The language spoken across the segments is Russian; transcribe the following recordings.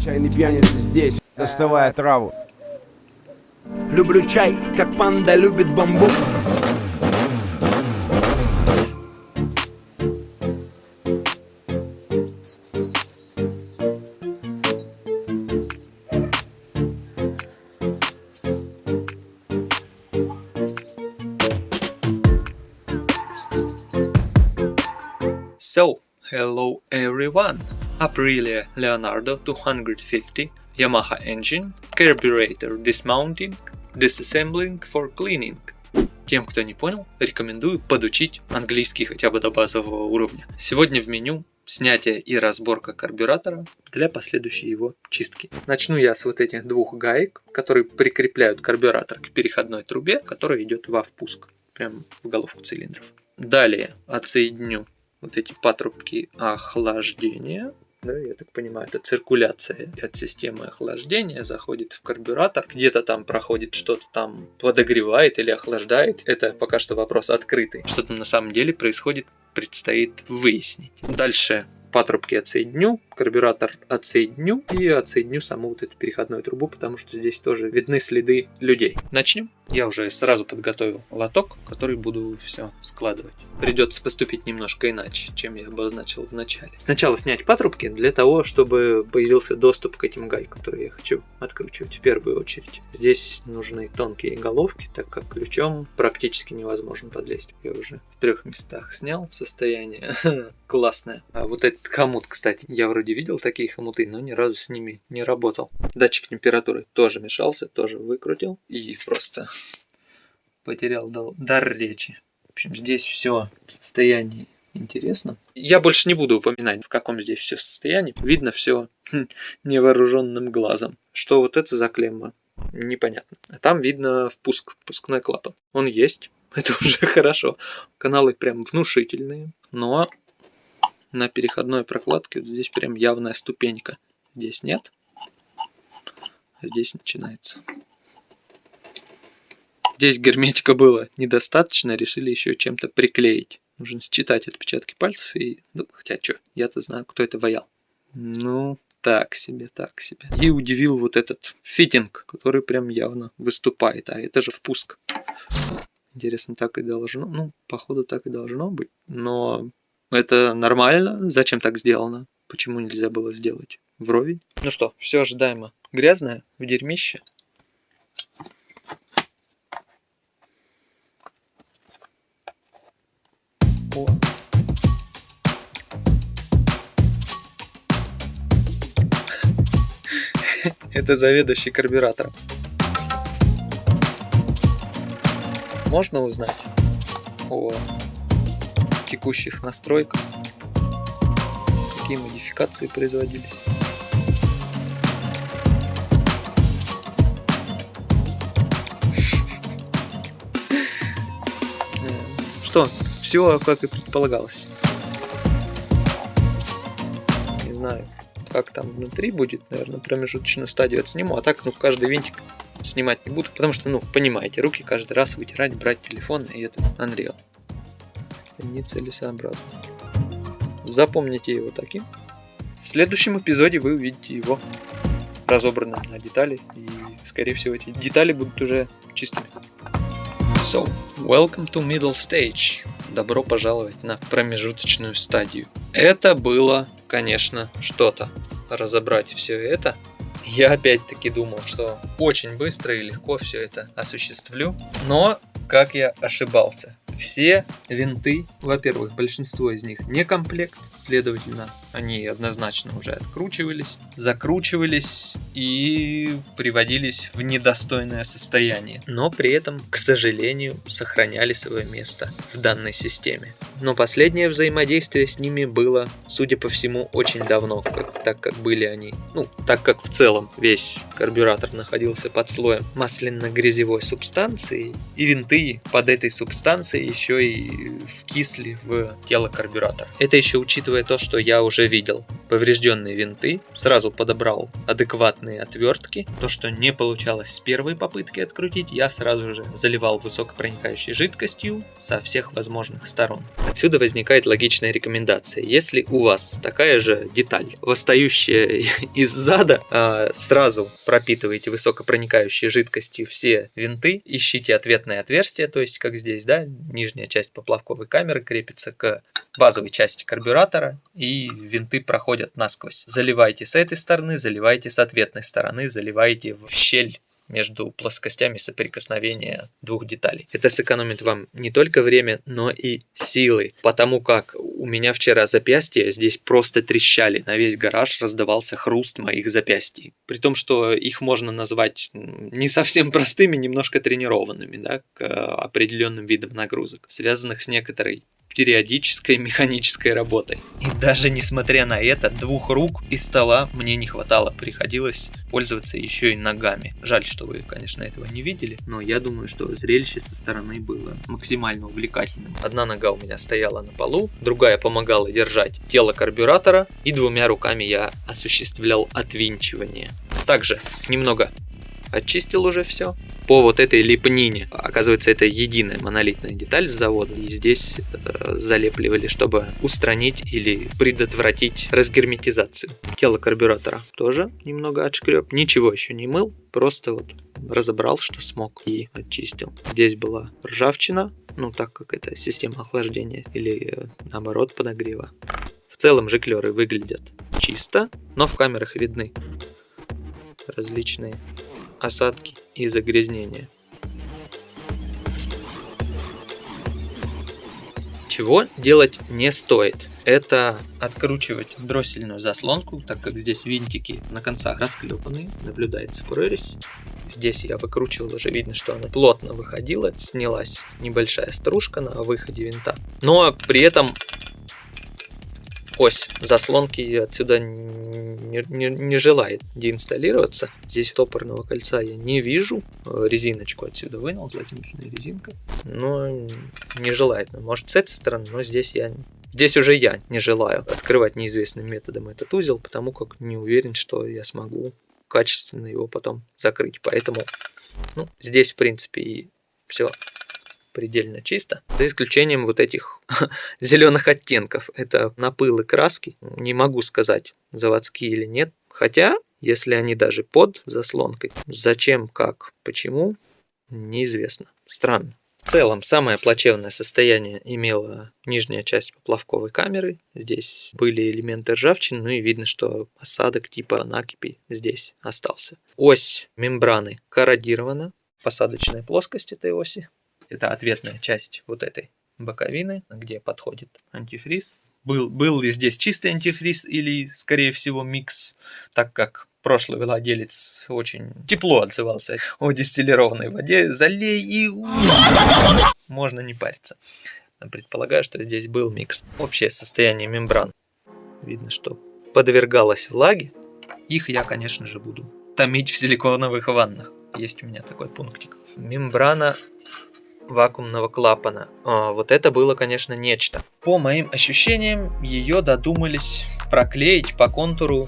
Чайный пьяница здесь, доставая траву. Люблю чай, как панда любит бамбук. So, hello everyone. Aprilia Leonardo 250 Yamaha engine, carburetor dismounting, disassembling for cleaning. Тем, кто не понял, рекомендую подучить английский хотя бы до базового уровня. Сегодня в меню снятие и разборка карбюратора для последующей его чистки. Начну я с вот этих двух гаек, которые прикрепляют карбюратор к переходной трубе, которая идет во впуск, прямо в головку цилиндров. Далее отсоединю вот эти патрубки охлаждения. Да, я так понимаю, это циркуляция от системы охлаждения заходит в карбюратор. Где-то там проходит что-то там подогревает или охлаждает. Это пока что вопрос открытый. Что там на самом деле происходит, предстоит выяснить. Дальше патрубки отсоединю, карбюратор отсоединю и отсоединю саму вот эту переходную трубу, потому что здесь тоже видны следы людей. Начнем. Я уже сразу подготовил лоток, который буду все складывать. Придется поступить немножко иначе, чем я обозначил в начале. Сначала снять патрубки для того, чтобы появился доступ к этим гайкам, которые я хочу откручивать в первую очередь. Здесь нужны тонкие головки, так как ключом практически невозможно подлезть. Я уже в 3 местах снял, состояние классное. А вот этот хомут, кстати, я вроде видел такие хомуты, но ни разу с ними не работал. Датчик температуры тоже мешался, тоже выкрутил и просто потерял дар речи. В общем, здесь все в состоянии интересном. Я больше не буду упоминать, в каком здесь все состоянии. Видно все невооруженным глазом. Что вот это за клемма? Непонятно. А там видно впускной клапан. Он есть. Это уже хорошо. Каналы прям внушительные. Но на переходной прокладке вот здесь прям явная ступенька. Здесь нет. А здесь начинается. Здесь герметика было недостаточно, решили еще чем-то приклеить. Нужно считать отпечатки пальцев и... Ну, хотя что, я-то знаю, кто это ваял. Ну, так себе, так себе. И удивил вот этот фитинг, который прям явно выступает. А это же впуск. Интересно, так и должно... Ну, походу, так и должно быть. Но это нормально. Зачем так сделано? Почему нельзя было сделать вровень? Ну что, все ожидаемо грязное, в дерьмище. Это заведующий карбюратором. Можно узнать о текущих настройках, какие модификации производились. Что? Все, как и предполагалось. Не знаю, как там внутри будет, наверное, промежуточную стадию отсниму, а так, каждый винтик снимать не буду, потому что, понимаете, руки каждый раз вытирать, брать телефон, и это Unreal. Это нецелесообразно. Запомните его таким. В следующем эпизоде вы увидите его разобранным на детали, и, скорее всего, эти детали будут уже чистыми. So, welcome to middle stage. Добро пожаловать на промежуточную стадию. Это было, конечно, что-то. Разобрать все это. Я опять-таки думал, что очень быстро и легко все это осуществлю. Но, как я ошибался. Все винты, во-первых, большинство из них не комплект, следовательно, они однозначно уже откручивались, закручивались и приводились в недостойное состояние. Но при этом, к сожалению, сохраняли свое место в данной системе. Но последнее взаимодействие с ними было, судя по всему, очень давно, так как были они, так как в целом весь карбюратор находился под слоем масляно-грязевой субстанции, и винты под этой субстанцией еще и вкисли в тело карбюратора. Это еще учитывая то, что я уже видел поврежденные винты, сразу подобрал адекватные отвертки. То, что не получалось с первой попытки открутить, я сразу же заливал высокопроникающей жидкостью со всех возможных сторон. Отсюда возникает логичная рекомендация. Если у вас такая же деталь, восстающая из зада, сразу пропитываете высокопроникающей жидкостью все винты, ищите ответное отверстие, то есть как здесь, да, нижняя часть поплавковой камеры крепится к базовой части карбюратора, и винты проходят насквозь. Заливайте с этой стороны, заливайте с ответной стороны, заливайте в щель между плоскостями соприкосновения двух деталей. Это сэкономит вам не только время, но и силы, потому как у меня вчера запястья здесь просто трещали, на весь гараж раздавался хруст моих запястий. При том, что их можно назвать не совсем простыми, немножко тренированными, да, к определенным видам нагрузок, связанных с некоторой периодической механической работой. И даже несмотря на это, двух рук и стола мне не хватало, приходилось пользоваться еще и ногами. Жаль, что вы, конечно, этого не видели, но я думаю, что зрелище со стороны было максимально увлекательным. Одна нога у меня стояла на полу, другая помогала держать тело карбюратора, и двумя руками я осуществлял отвинчивание. Также немного очистил уже все. По вот этой лепнине, оказывается, это единая монолитная деталь с завода, и здесь залепливали, чтобы устранить или предотвратить разгерметизацию. Тело карбюратора тоже немного отшкреб, ничего еще не мыл, просто вот разобрал, что смог, и очистил. Здесь была ржавчина, ну так как это система охлаждения или наоборот подогрева. В целом жиклеры выглядят чисто, но в камерах видны различные осадки и загрязнения. Чего делать не стоит? Это откручивать дроссельную заслонку, так как здесь винтики на концах расклепаны, наблюдается прорезь. Здесь я выкручивал, уже видно, что она плотно выходила, снялась небольшая стружка на выходе винта. Но при этом ось заслонки отсюда не желает деинсталлироваться. Здесь топорного кольца я не вижу. Резиночку отсюда вынул, уплотнительная резинка. Но не желает. Может, с этой стороны, но здесь уже я не желаю открывать неизвестным методом этот узел, потому как не уверен, что я смогу качественно его потом закрыть. Поэтому здесь, в принципе, и все предельно чисто, за исключением вот этих зеленых оттенков. Это напылы краски. Не могу сказать, заводские или нет. Хотя, если они даже под заслонкой, зачем, как, почему, неизвестно. Странно. В целом, самое плачевное состояние имела нижняя часть поплавковой камеры. Здесь были элементы ржавчины, ну и видно, что осадок типа накипи здесь остался. Ось мембраны корродирована. Посадочная плоскость этой оси. Это ответная часть вот этой боковины, где подходит антифриз. Был ли здесь чистый антифриз или, скорее всего, микс, так как прошлый владелец очень тепло отзывался о дистиллированной воде. Залей и можно не париться. Предполагаю, что здесь был микс. Общее состояние мембран. Видно, что подвергалось влаге. Их я, конечно же, буду томить в силиконовых ваннах. Есть у меня такой пунктик. Мембрана вакуумного клапана. Вот это было, конечно, нечто. По моим ощущениям, ее додумались проклеить по контуру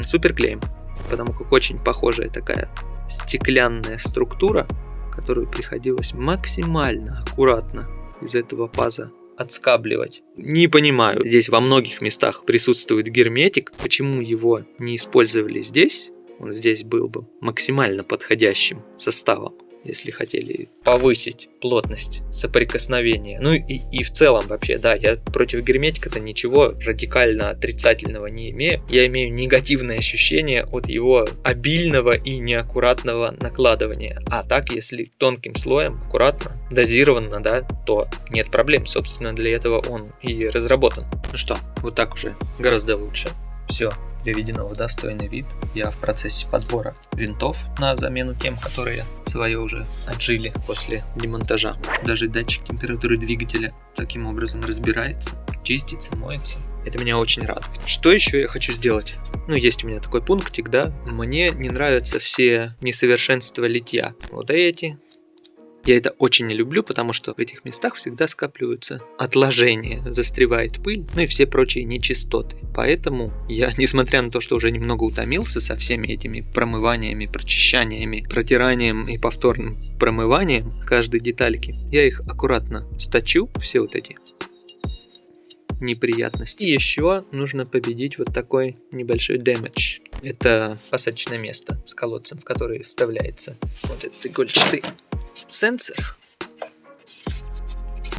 суперклеем. Потому как очень похожая такая стеклянная структура, которую приходилось максимально аккуратно из этого паза отскабливать. Не понимаю, здесь во многих местах присутствует герметик. Почему его не использовали здесь? Он здесь был бы максимально подходящим составом, если хотели повысить плотность соприкосновения. Ну и в целом вообще, да, я против герметика-то ничего радикально отрицательного не имею. Я имею негативное ощущение от его обильного и неаккуратного накладывания. А так, если тонким слоем, аккуратно, дозированно, да, то нет проблем. Собственно, для этого он и разработан. Ну что, вот так уже гораздо лучше. Все приведено в достойный вид. Я в процессе подбора винтов на замену тем, которые свои уже отжили после демонтажа. Даже датчик температуры двигателя таким образом разбирается, чистится, моется. Это меня очень радует. Что еще я хочу сделать? Есть у меня такой пунктик, да. Мне не нравятся все несовершенства литья. Вот эти Я это очень не люблю, потому что в этих местах всегда скапливаются отложения, застревает пыль, ну и все прочие нечистоты. Поэтому я, несмотря на то, что уже немного утомился со всеми этими промываниями, прочищаниями, протиранием и повторным промыванием каждой детальки, я их аккуратно сточу, все вот эти неприятности. И еще нужно победить вот такой небольшой damage. Это посадочное место с колодцем, в которое вставляется вот этот игольчатый сенсор.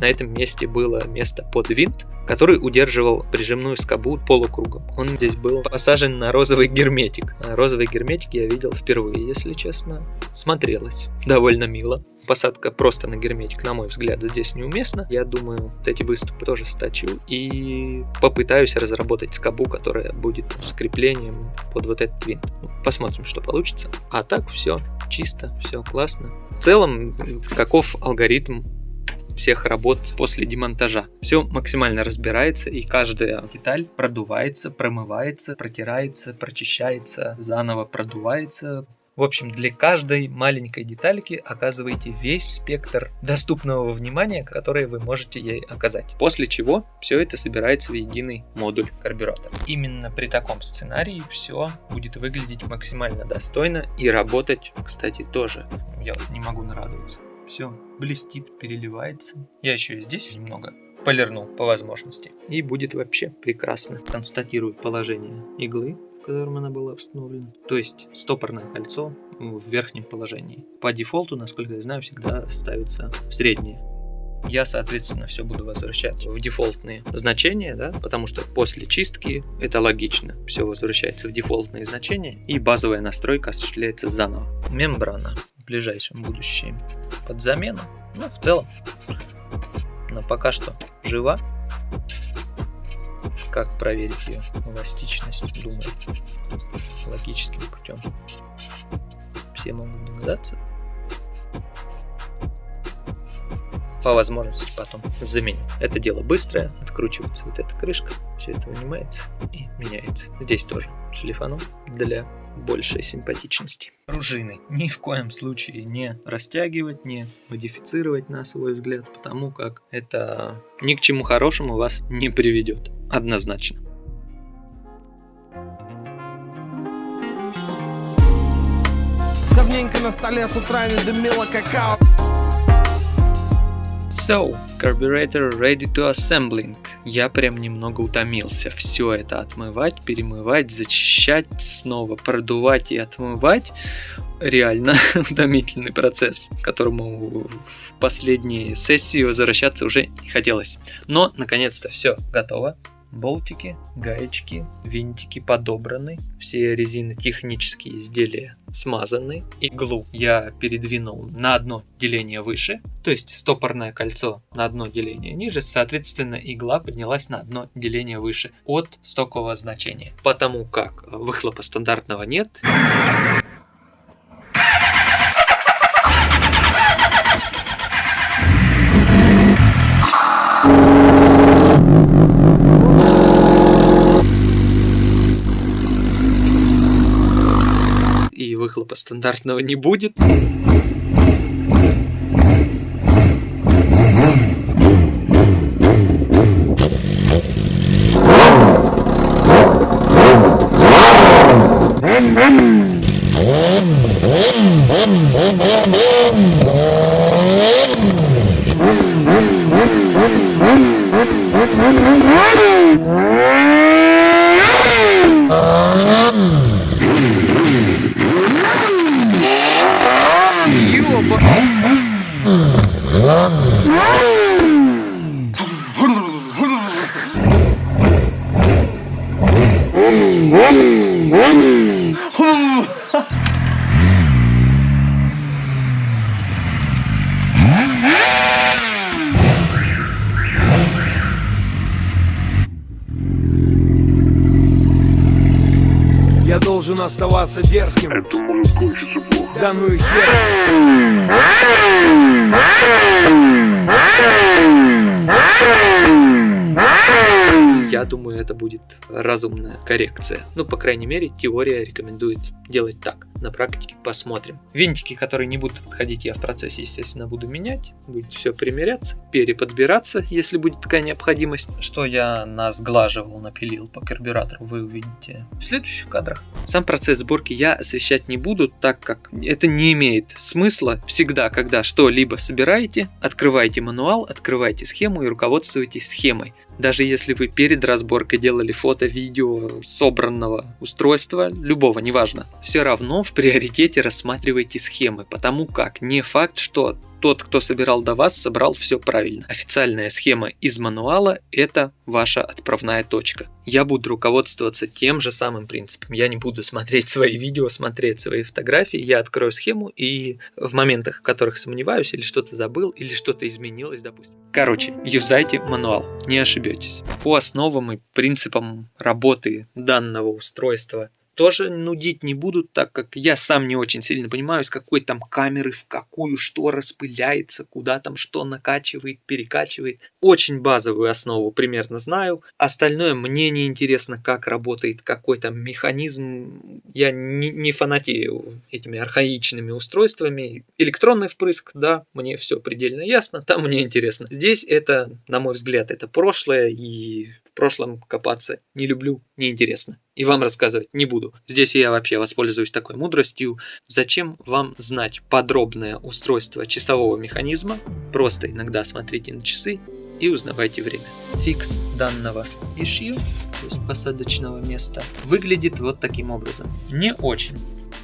На этом месте было место под винт, который удерживал прижимную скобу полукругом. Он здесь был посажен на розовый герметик. А розовый герметик я видел впервые, если честно. Смотрелось довольно мило. Посадка просто на герметик, на мой взгляд, здесь неуместна. Я думаю, вот эти выступы тоже сточу и попытаюсь разработать скобу, которая будет скреплением под вот этот винт. Посмотрим, что получится. А так все чисто, все классно. В целом, каков алгоритм всех работ после демонтажа? Все максимально разбирается, и каждая деталь продувается, промывается, протирается, прочищается, заново продувается. В общем, для каждой маленькой детальки оказываете весь спектр доступного внимания, которое вы можете ей оказать. После чего все это собирается в единый модуль карбюратора. Именно при таком сценарии все будет выглядеть максимально достойно и работать, кстати, тоже. Я вот не могу нарадоваться. Все блестит, переливается. Я еще и здесь немного полирну по возможности. И будет вообще прекрасно. Констатирую положение иглы, в котором она была установлена. То есть стопорное кольцо в верхнем положении. По дефолту, насколько я знаю, всегда ставится в среднее. Я, соответственно, все буду возвращать в дефолтные значения, да, потому что после чистки это логично. Все возвращается в дефолтные значения, и базовая настройка осуществляется заново. Мембрана в ближайшем будущем под замену. Ну, в целом, но пока что жива. Как проверить ее эластичность, думаю, логическим путем. Все могут догадаться. По возможности потом заменю. Это дело быстрое, откручивается вот эта крышка, все это вынимается и меняется. Здесь тоже шлифану для большей симпатичности. Пружины ни в коем случае не растягивать, не модифицировать на свой взгляд, потому как это ни к чему хорошему вас не приведет. Однозначно. Давненько на столе с утра не дымило какао. So, carburetor ready to assembling. Я прям немного утомился. Все это отмывать, перемывать, зачищать, снова продувать и отмывать. Реально утомительный процесс, к которому в последние сессии возвращаться уже не хотелось. Но, наконец-то, все готово. Болтики, гаечки, винтики подобраны, все резинотехнические изделия смазаны. Иглу я передвинул на одно деление выше, то есть стопорное кольцо на одно деление ниже, соответственно игла поднялась на одно деление выше от стокового значения. Потому как выхлопа стандартного нет. И выхлопа стандартного не будет. Я должен оставаться дерзким. Это может кончиться плохо. Да ну и хер. Я думаю, это будет разумная коррекция. Ну, по крайней мере, теория рекомендует делать так. На практике посмотрим. Винтики, которые не будут подходить, я в процессе, естественно, буду менять. Будет все примеряться, переподбираться, если будет такая необходимость. Что я насглаживал, напилил по карбюратору, вы увидите в следующих кадрах. Сам процесс сборки я освещать не буду, так как это не имеет смысла. Всегда, когда что-либо собираете, открывайте мануал, открывайте схему и руководствуйтесь схемой. Даже если вы перед разборкой делали фото, видео собранного устройства, любого, неважно, все равно в приоритете рассматривайте схемы, потому как не факт, что тот, кто собирал до вас, собрал все правильно. Официальная схема из мануала – это ваша отправная точка. Я буду руководствоваться тем же самым принципом. Я не буду смотреть свои видео, смотреть свои фотографии. Я открою схему и в моментах, в которых сомневаюсь, или что-то забыл, или что-то изменилось, допустим. Короче, юзайте мануал, не ошибетесь. По основам и принципам работы данного устройства тоже нудить не буду, так как я сам не очень сильно понимаю, с какой там камеры, в какую что распыляется, куда там что накачивает, перекачивает. Очень базовую основу примерно знаю. Остальное мне не интересно, как работает какой там механизм. Я не фанатею этими архаичными устройствами. Электронный впрыск, да, мне все предельно ясно, там мне интересно. Здесь это, на мой взгляд, это прошлое, и в прошлом копаться не люблю, неинтересно. И вам рассказывать не буду. Здесь я вообще воспользуюсь такой мудростью. Зачем вам знать подробное устройство часового механизма? Просто иногда смотрите на часы и узнавайте время. Фикс данного issue, то есть посадочного места, выглядит вот таким образом. Не очень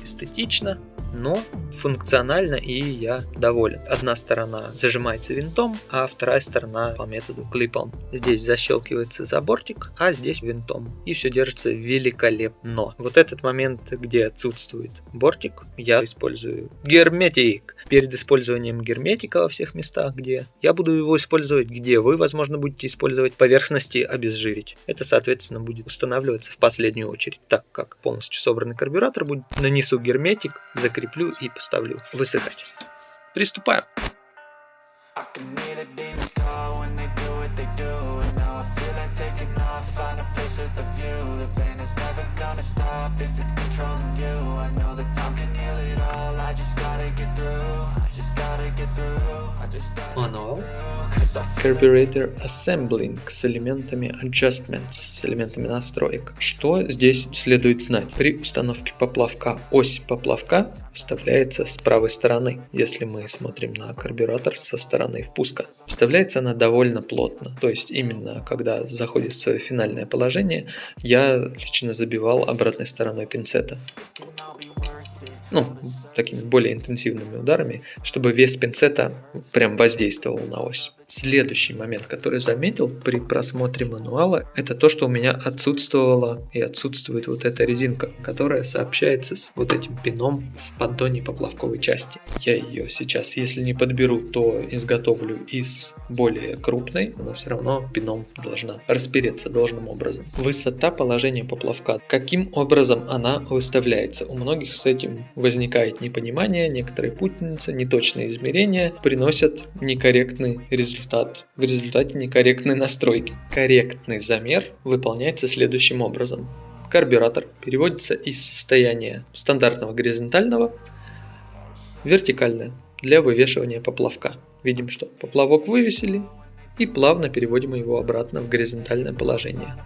эстетично, но функционально, и я доволен. Одна сторона зажимается винтом, а вторая сторона по методу clip-on. Здесь защелкивается за бортик, а здесь винтом. И все держится великолепно. Вот этот момент, где отсутствует бортик, я использую герметик. Перед использованием герметика во всех местах, где я буду его использовать, где вы, возможно, будете использовать, поверхности обезжирить. Это, соответственно, будет устанавливаться в последнюю очередь. Так как полностью собранный карбюратор будет, нанесу герметик, закреплю и поставлю высыхать. Приступаю. Мануал. Carburetor Assembling с элементами Adjustments, с элементами настроек. Что здесь следует знать? При установке поплавка ось поплавка вставляется с правой стороны, если мы смотрим на карбюратор со стороны впуска. Вставляется она довольно плотно, то есть именно когда заходит в свое финальное положение, я лично забивал обратной стороной пинцета. Такими более интенсивными ударами, чтобы вес пинцета прям воздействовал на ось. Следующий момент, который заметил при просмотре мануала, это то, что у меня отсутствовала и отсутствует вот эта резинка, которая сообщается с вот этим пином в поддоне поплавковой части. Я ее сейчас, если не подберу, то изготовлю из более крупной, но все равно пином должна распереться должным образом. Высота положения поплавка. Каким образом она выставляется? У многих с этим возникает непонимание, некоторые путаницы, неточные измерения приносят некорректный результат. В результате некорректной настройки. Корректный замер выполняется следующим образом. Карбюратор переводится из состояния стандартного горизонтального в вертикальное для вывешивания поплавка. Видим, что поплавок вывесили и плавно переводим его обратно в горизонтальное положение.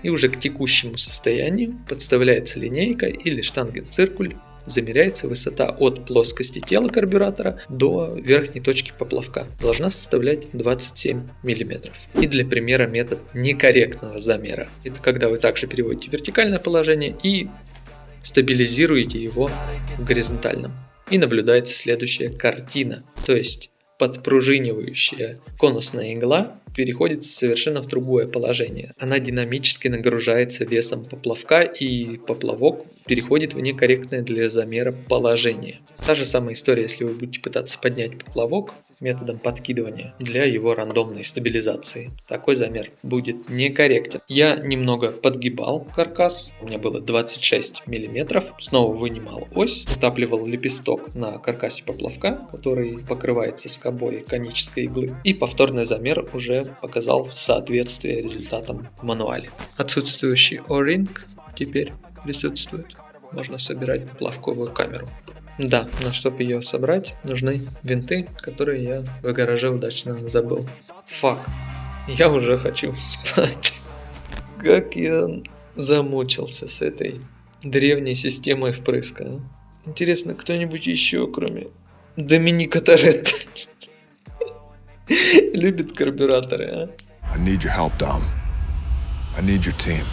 И уже к текущему состоянию подставляется линейка или штангенциркуль, замеряется высота от плоскости тела карбюратора до верхней точки поплавка. Должна составлять 27 мм. И для примера метод некорректного замера. Это когда вы также переводите в вертикальное положение и стабилизируете его в горизонтальном. И наблюдается следующая картина. То есть подпружинивающая конусная игла переходит совершенно в другое положение. Она динамически нагружается весом поплавка, и поплавок переходит в некорректное для замера положение. Та же самая история, если вы будете пытаться поднять поплавок методом подкидывания для его рандомной стабилизации. Такой замер будет некорректен. Я немного подгибал каркас, у меня было 26 мм, снова вынимал ось, утапливал лепесток на каркасе поплавка, который покрывается скобой конической иглы, и повторный замер уже показал соответствие результатам в мануале. Отсутствующий O-ring теперь присутствует. можно собирать плавковую камеру. Да, но чтобы ее собрать, нужны винты, которые я в гараже удачно забыл. Фак, я уже хочу спать. Как я замучился с этой древней системой впрыска. А? Интересно, кто-нибудь еще, кроме Доминика Торетто, любит карбюраторы, а? I need your help, Dom. I need your team.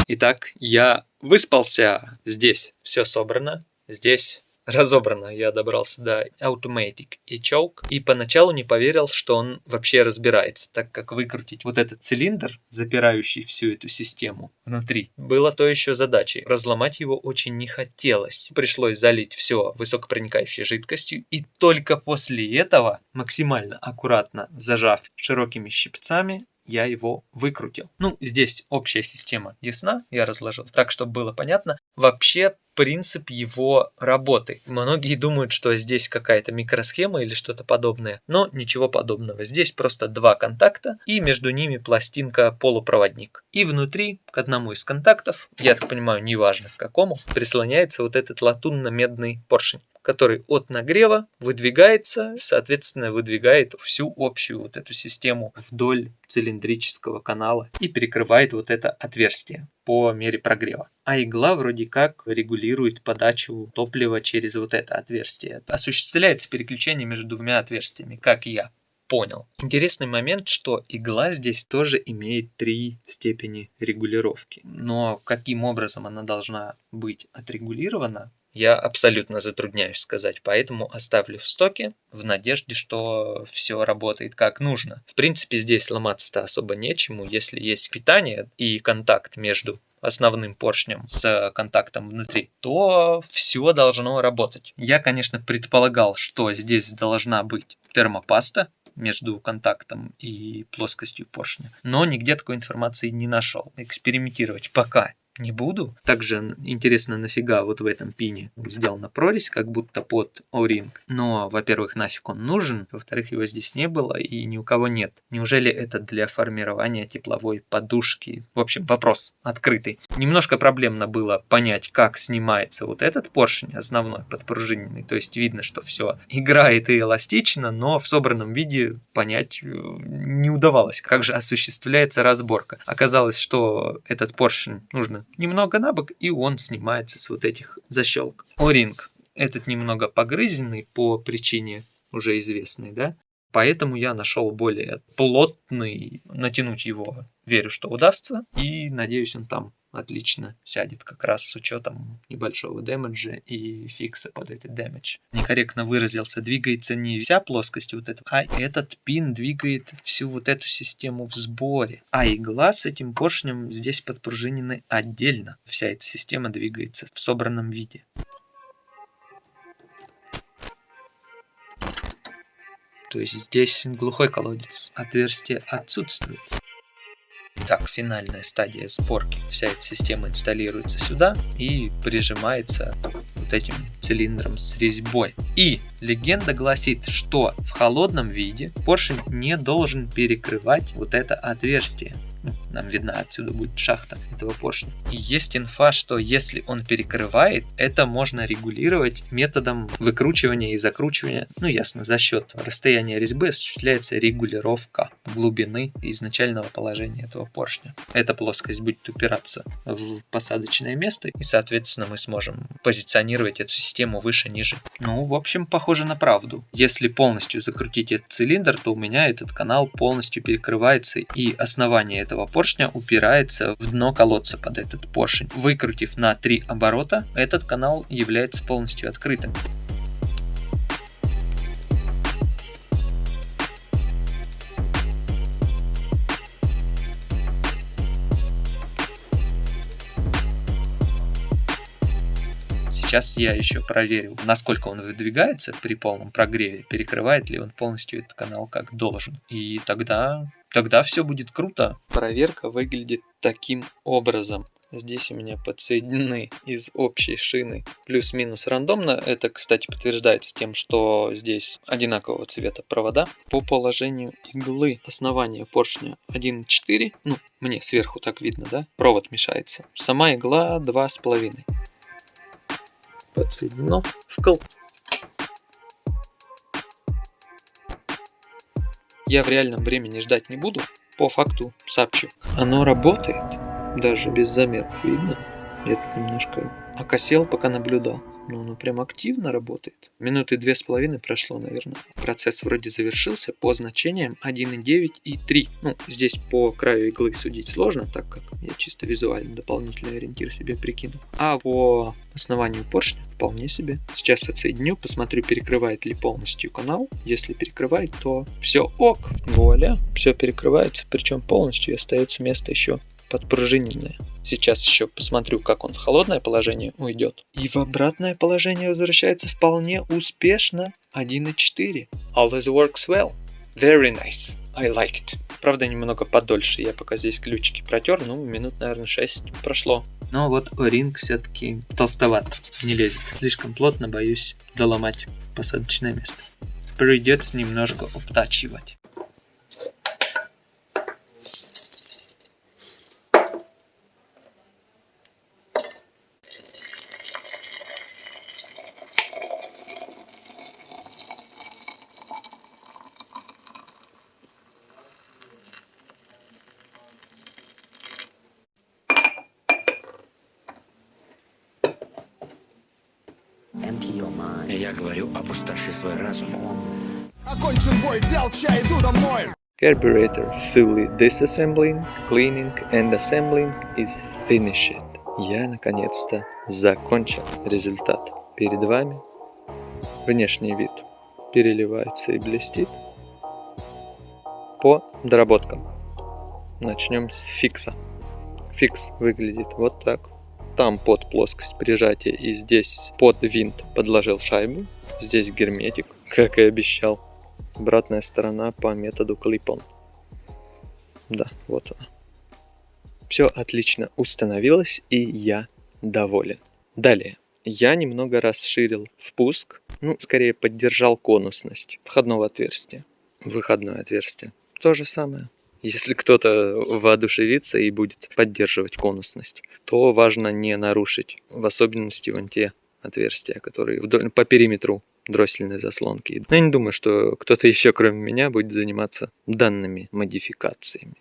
Итак, я выспался. Здесь все собрано. Здесь разобрано. Я добрался до Automatic и Choke. И поначалу не поверил, что он вообще разбирается, так как выкрутить вот этот цилиндр, запирающий всю эту систему внутри, было то еще задачей. Разломать его очень не хотелось. Пришлось залить все высокопроникающей жидкостью. И только после этого, максимально аккуратно зажав широкими щипцами, я его выкрутил. Ну, здесь общая система ясна, я разложил так, чтобы было понятно. Вообще, принцип его работы. Многие думают, что здесь какая-то микросхема или что-то подобное, но ничего подобного. Здесь просто два контакта и между ними пластинка-полупроводник. И внутри, к одному из контактов, я так понимаю, неважно к какому, прислоняется вот этот латунно-медный поршень, который от нагрева выдвигается, соответственно, выдвигает всю общую вот эту систему вдоль цилиндрического канала и перекрывает вот это отверстие по мере прогрева. А игла вроде как регулирует подачу топлива через вот это отверстие. Осуществляется переключение между двумя отверстиями, как я понял. Интересный момент, что игла здесь тоже имеет 3 степени регулировки. Но каким образом она должна быть отрегулирована, я абсолютно затрудняюсь сказать, поэтому оставлю в стоке в надежде, что все работает как нужно. В принципе, здесь ломаться-то особо нечему, если есть питание и контакт между основным поршнем с контактом внутри, то все должно работать. Я, конечно, предполагал, что здесь должна быть термопаста между контактом и плоскостью поршня, но нигде такой информации не нашел. Экспериментировать пока не буду. Также интересно, нафига вот в этом пине сделана прорезь, как будто под O-ring. Но, во-первых, нафиг он нужен, во-вторых, его здесь не было и ни у кого нет. Неужели это для формирования тепловой подушки? В общем, вопрос открытый. Немножко проблемно было понять, как снимается вот этот поршень основной, подпружиненный. То есть видно, что все играет и эластично, но в собранном виде понять не удавалось, как же осуществляется разборка. Оказалось, что этот поршень нужно немного на бок, и он снимается с вот этих защелок. O-ring этот немного погрызенный по причине уже известной, да? Поэтому я нашел более плотный, натянуть его, верю, что удастся, и надеюсь, он там отлично сядет, как раз с учетом небольшого дэмэджа и фикса под этот дэмэдж. Некорректно выразился, двигается не вся плоскость вот эта, а этот пин двигает всю вот эту систему в сборе. А игла с этим поршнем здесь подпружинены отдельно. Вся эта система двигается в собранном виде. То есть здесь глухой колодец, отверстие отсутствует. Так, финальная стадия сборки. Вся эта система инсталируется сюда и прижимается вот этим цилиндром с резьбой. И легенда гласит, что в холодном виде поршень не должен перекрывать вот это отверстие. Нам видна отсюда будет шахта этого поршня. И есть инфа, что если он перекрывает, это можно регулировать методом выкручивания и закручивания. Ну ясно, за счет расстояния резьбы осуществляется регулировка глубины изначального положения этого поршня. Эта плоскость будет упираться в посадочное место, и соответственно мы сможем позиционировать эту систему выше-ниже. Ну, в общем, похоже на правду. Если полностью закрутить этот цилиндр, то у меня этот канал полностью перекрывается, и основание этого поршня упирается в дно колодца под этот поршень. Выкрутив на 3 оборота, этот канал является полностью открытым. Сейчас я еще проверю, насколько он выдвигается при полном прогреве, перекрывает ли он полностью этот канал как должен. И тогда все будет круто. Проверка выглядит таким образом. Здесь у меня подсоединены из общей шины плюс-минус рандомно. Это, кстати, подтверждается тем, что здесь одинакового цвета провода. По положению иглы основания поршня 1,4. Ну, мне сверху так видно, да? Провод мешается. Сама игла 2,5. Подсоединено. Вкл. Я в реальном времени ждать не буду. По факту сообщу. Оно работает. Даже без замеров видно. Я тут немножко окосел, пока наблюдал. Но оно прям активно работает. Минуты 2,5 прошло, наверное. Процесс вроде завершился по значениям 1,9 и 3. Ну, здесь по краю иглы судить сложно, так как я чисто визуально дополнительный ориентир себе прикинул. А по основанию поршня вполне себе. Сейчас отсоединю, посмотрю, перекрывает ли полностью канал. Если перекрывает, то все ок. Вуаля, все перекрывается, причем полностью, и остается место еще подпружиненное. Сейчас еще посмотрю, как он в холодное положение уйдет. И в обратное положение возвращается вполне успешно. 1,4. Always works well. Very nice. I like it. Правда, немного подольше. Я пока здесь ключики протер. Ну, минут, наверное, 6 прошло. Но вот O-ring все-таки толстоват. Не лезет. Слишком плотно, боюсь доломать посадочное место. Придется немножко обтачивать. Я говорю, опустоши свой разум. Окончен бой, взял чай, иду домой. Carburetor fully disassembling, cleaning and assembling is finished. Я наконец-то закончил. Результат перед вами. Внешний вид переливается и блестит. По доработкам. Начнем с фикса. Фикс выглядит вот так. Там под плоскость прижатия и здесь под винт подложил шайбу. Здесь герметик, как и обещал. Обратная сторона по методу клип-он. Да, вот она. Все отлично установилось, и я доволен. Далее. Я немного расширил впуск. Ну, скорее поддержал конусность входного отверстия. Выходное отверстие. То же самое. Если кто-то воодушевится и будет поддерживать конусность, то важно не нарушить, в особенности вон те отверстия, которые вдоль, по периметру дроссельной заслонки. Но я не думаю, что кто-то еще, кроме меня, будет заниматься данными модификациями.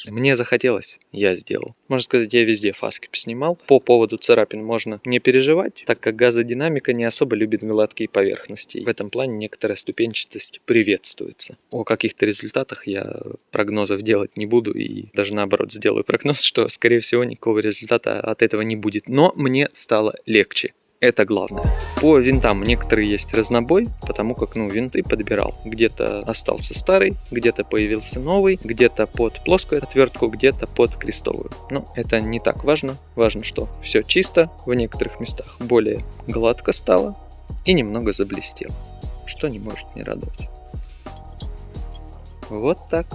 Мне захотелось, я сделал. Можно сказать, я везде фаски поснимал. По поводу царапин можно не переживать, так как газодинамика не особо любит гладкие поверхности. В этом плане некоторая ступенчатость приветствуется. О каких-то результатах я прогнозов делать не буду и даже наоборот сделаю прогноз, что скорее всего никакого результата от этого не будет. Но мне стало легче. Это главное. По винтам некоторые есть разнобой, потому как винты подбирал. Где-то остался старый, где-то появился новый, где-то под плоскую отвертку, где-то под крестовую. Но это не так важно. Важно, что все чисто, в некоторых местах более гладко стало и немного заблестело, что не может не радовать. Вот так.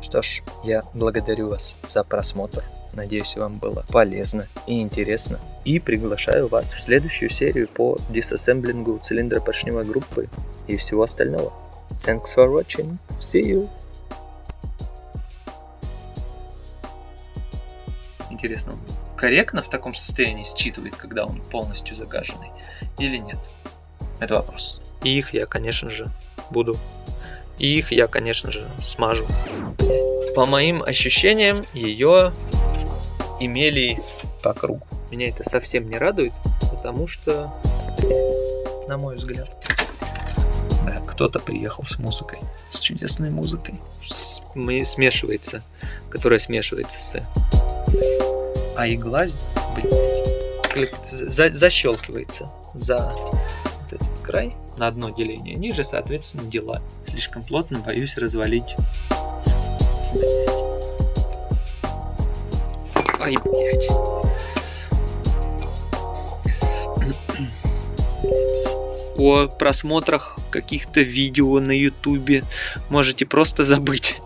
Что ж, я благодарю вас за просмотр. Надеюсь, вам было полезно и интересно. И приглашаю вас в следующую серию по диссассемблингу цилиндропоршневой группы и всего остального. Thanks for watching. See you. Интересно, он корректно в таком состоянии считывает, когда он полностью загаженный или нет? Это вопрос. И их я, конечно же, смажу. По моим ощущениям, ее имели по кругу. Меня это совсем не радует, потому что, на мой взгляд, кто-то приехал с музыкой, с чудесной музыкой, которая смешивается с... А игла, защелкивается за вот этот край на одно деление. Ниже, соответственно, дела. Слишком плотно, боюсь развалить. Ай, блядь. О просмотрах каких-то видео на ютубе можете просто забыть.